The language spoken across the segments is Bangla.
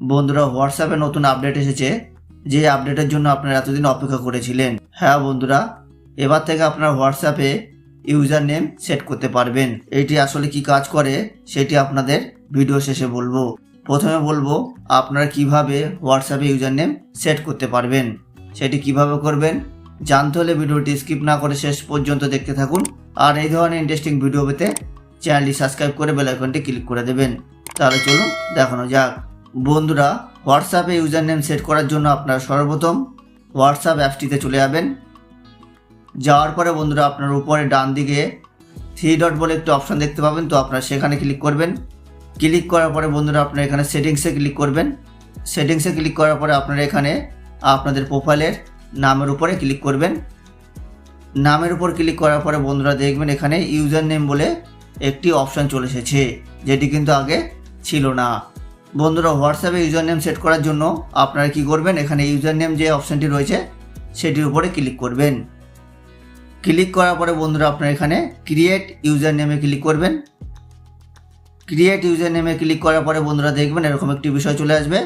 বন্ধুরা, হোয়াটসঅ্যাপে নতুন আপডেট এসেছে, যে আপডেটের জন্য আপনারা এতদিন অপেক্ষা করেছিলেন। হ্যাঁ বন্ধুরা, এবার থেকে আপনারা হোয়াটসঅ্যাপে ইউজার নেম সেট করতে পারবেন। এটি আসলে কি কাজ করে সেটি আপনাদের ভিডিও শেষে বলবো। প্রথমে বলবো আপনারা কিভাবে হোয়াটসঅ্যাপে ইউজার নেম সেট করতে পারবেন। সেটি কিভাবে করবেন জানতে হলে ভিডিওটি স্কিপ না করে শেষ পর্যন্ত দেখতে থাকুন। আর এই ধরনের ইন্টারেস্টিং ভিডিও পেতে চ্যানেলটি সাবস্ক্রাইব করে বেল আইকনটি ক্লিক করে দেবেন। তাহলে চলুন দেখানো যাক। বন্ধুরা, হোয়াটসঅ্যাপে ইউজার নেম সেট করার জন্য আপনারা সর্বপ্রথম হোয়াটসঅ্যাপ অ্যাপসটিতে চলে যাবেন। যাওয়ার পরে বন্ধুরা আপনার উপরে ডান দিকে 3 ডট বলে একটি অপশন দেখতে পাবেন, তো আপনারা সেখানে ক্লিক করবেন। ক্লিক করার পরে বন্ধুরা আপনারা এখানে সেটিংসে ক্লিক করবেন। সেটিংসে ক্লিক করার পরে আপনারা এখানে আপনাদের প্রোফাইলের নামের উপরে ক্লিক করবেন। নামের উপর ক্লিক করার পরে বন্ধুরা দেখবেন এখানে ইউজার নেম বলে একটি অপশন চলে এসেছে, যেটি কিন্তু আগে ছিল না। বন্ধুরা, হোয়াটসঅ্যাপে ইউজার নেম সেট করার জন্য আপনারা কি করবেন, এখানে ইউজার নেম যে অপশনটি রয়েছে সেটির উপরে ক্লিক করবেন। ক্লিক করার পরে বন্ধুরা আপনারা এখানে ক্রিয়েট ইউজার নেমে ক্লিক করবেন। ক্রিয়েট ইউজার নেমে ক্লিক করার পরে বন্ধুরা দেখবেন এরকম একটি বিষয় চলে আসবে,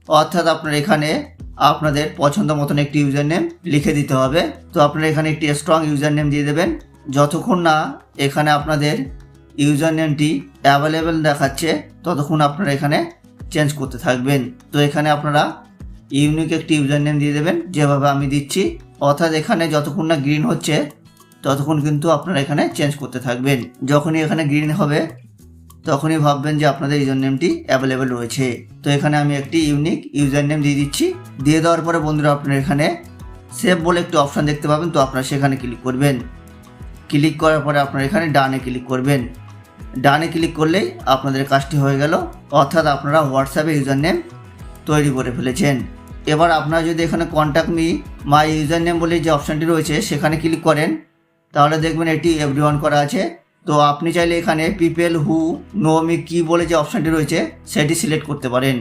অর্থাৎ আপনারা এখানে আপনাদের পছন্দ মতন একটি ইউজার নেম লিখে দিতে হবে। তো আপনারা এখানে একটি স্ট্রং ইউজার নেম দিয়ে দেবেন। যতক্ষণ না এখানে আপনাদের ইউজার নেমটি অ্যাভেলেবেল দেখাচ্ছে ততক্ষণ আপনারা এখানে চেঞ্জ করতে থাকবেন। তো এখানে আপনারা ইউনিক একটি ইউজার নেম দিয়ে দেবেন, যেভাবে আমি দিচ্ছি। অর্থাৎ এখানে যতক্ষণ না গ্রিন হচ্ছে ততক্ষণ কিন্তু আপনারা এখানে চেঞ্জ করতে থাকবেন। যখনই এখানে গ্রিন হবে তখনই ভাববেন যে আপনাদের ইউজার নেমটি অ্যাভেলেবেল রয়েছে। তো এখানে আমি একটি ইউনিক ইউজার নেম দিয়ে দিচ্ছি। দিয়ে দেওয়ার পরে বন্ধুরা আপনারা এখানে সেভ বলে একটি অপশান দেখতে পাবেন, তো আপনারা সেখানে ক্লিক করবেন। ক্লিক করার পরে আপনারা এখানে ডানে ক্লিক করবেন। ডানে ক্লিক করলেই আপনাদের কাজটি হয়ে গেল, অর্থাৎ আপনারা হোয়াটসঅ্যাপে ইউজার নেম তৈরি করে ফেলেছেন। এবার আপনারা যদি এখানে contact me my user name বলে যে অপশানটি রয়েছে সেখানে ক্লিক করেন, তাহলে দেখবেন এটি এভরিওয়ান করা আছে। তো আপনি চাইলে এখানে পিপল হু নো মি কি বলে যে অপশানটি রয়েছে সেটি সিলেক্ট করতে পারেন।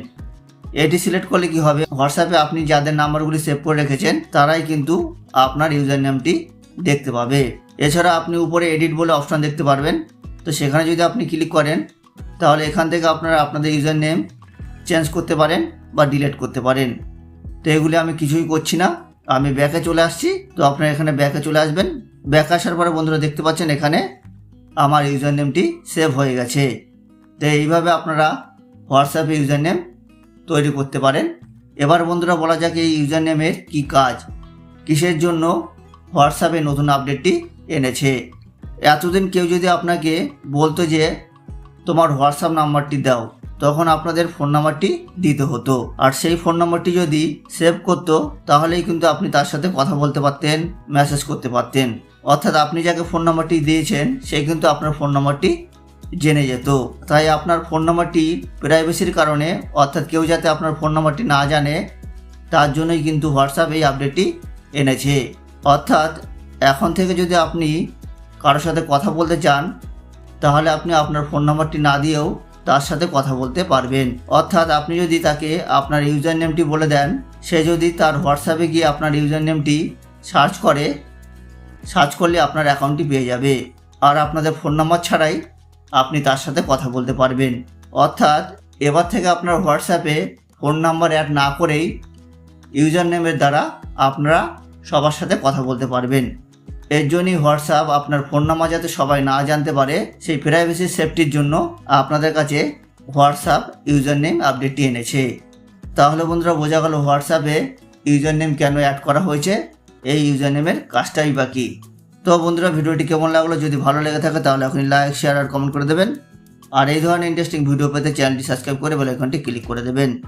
এটি সিলেক্ট করলে কি হবে, হোয়াটসঅ্যাপে আপনি যাদের নাম্বারগুলি সেভ করে রেখেছেন তারাই কিন্তু আপনার ইউজার নেমটি দেখতে পাবে। এছাড়া আপনি উপরে এডিট বলে অপশান দেখতে পারবেন, তো সেখানে যদি আপনি ক্লিক করেন তাহলে এখান থেকে আপনারা আপনাদের ইউজার নেম চেঞ্জ করতে পারেন বা ডিলিট করতে পারেন। তো এগুলি আমি কিছুই করছি না, আমি ব্যাকে চলে আসছি। তো আপনারা এখানে ব্যাকে চলে আসবেন। ব্যাক আসার পরে বন্ধুরা দেখতে পাচ্ছেন এখানে আমার ইউজার নেমটি সেভ হয়ে গেছে। তো এইভাবে আপনারা হোয়াটসঅ্যাপে ইউজার নেম তৈরি করতে পারেন। এবার বন্ধুরা বলা যাক এই ইউজার নেমের কী কাজ, কিসের জন্য হোয়াটসঅ্যাপে নতুন আপডেটটি এনেছে। এতদিন কেউ যদি আপনাকে বলতো যে তোমার হোয়াটসঅ্যাপ নাম্বারটি দাও, তখন আপনাদের ফোন নাম্বারটি দিতে হতো। আর সেই ফোন নাম্বারটি যদি সেভ করতো তাহলেই কিন্তু আপনি তার সাথে কথা বলতে পারতেন, মেসেজ করতে পারতেন। অর্থাৎ আপনি যাকে ফোন নাম্বারটি দিয়েছেন সে কিন্তু আপনার ফোন নাম্বারটি জেনে যেত। তাই আপনার ফোন নাম্বারটি প্রাইভেসির কারণে, অর্থাৎ কেউ যাতে আপনার ফোন নাম্বারটি না জানে তার জন্যই কিন্তু হোয়াটসঅ্যাপ এই আপডেটটি এনেছে। অর্থাৎ এখন থেকে যদি আপনি কারোর সাথে কথা বলতে চান তাহলে আপনি আপনার ফোন নাম্বারটি না দিয়েও তার সাথে কথা বলতে পারবেন। অর্থাৎ আপনি যদি তাকে আপনার ইউজার নেমটি বলে দেন, সে যদি তার হোয়াটসঅ্যাপে গিয়ে আপনার ইউজার নেমটি সার্চ করলে আপনার অ্যাকাউন্টটি পেয়ে যাবে। আর আপনাদের ফোন নাম্বার ছাড়াই আপনি তার সাথে কথা বলতে পারবেন। অর্থাৎ এবার থেকে আপনার হোয়াটসঅ্যাপে ফোন নাম্বার অ্যাড না করেই ইউজার নেমের দ্বারা আপনারা সবার সাথে কথা বলতে পারবেন। এর জন্যই হোয়াটসঅ্যাপ আপনার ফোন নাম্বার যাতে সবাই না জানতে পারে সেই প্রাইভেসি সেফটির জন্য আপনাদের কাছে হোয়াটসঅ্যাপ ইউজার নেম আপডেটটি এনেছে। তাহলে বন্ধুরা বোঝা গেল হোয়াটসঅ্যাপে ইউজার নেম কেন অ্যাড করা হয়েছে, এই ইউজার নেমের কাজটাই বাকি। তো বন্ধুরা, ভিডিওটি কেমন লাগলো, যদি ভালো লেগে থাকে তাহলে এখনই লাইক, শেয়ার আর কমেন্ট করে দেবেন। আর এই ধরনের ইন্টারেস্টিং ভিডিও পেতে চ্যানেলটি সাবস্ক্রাইব করে বেল আইকনটি ক্লিক করে দেবেন।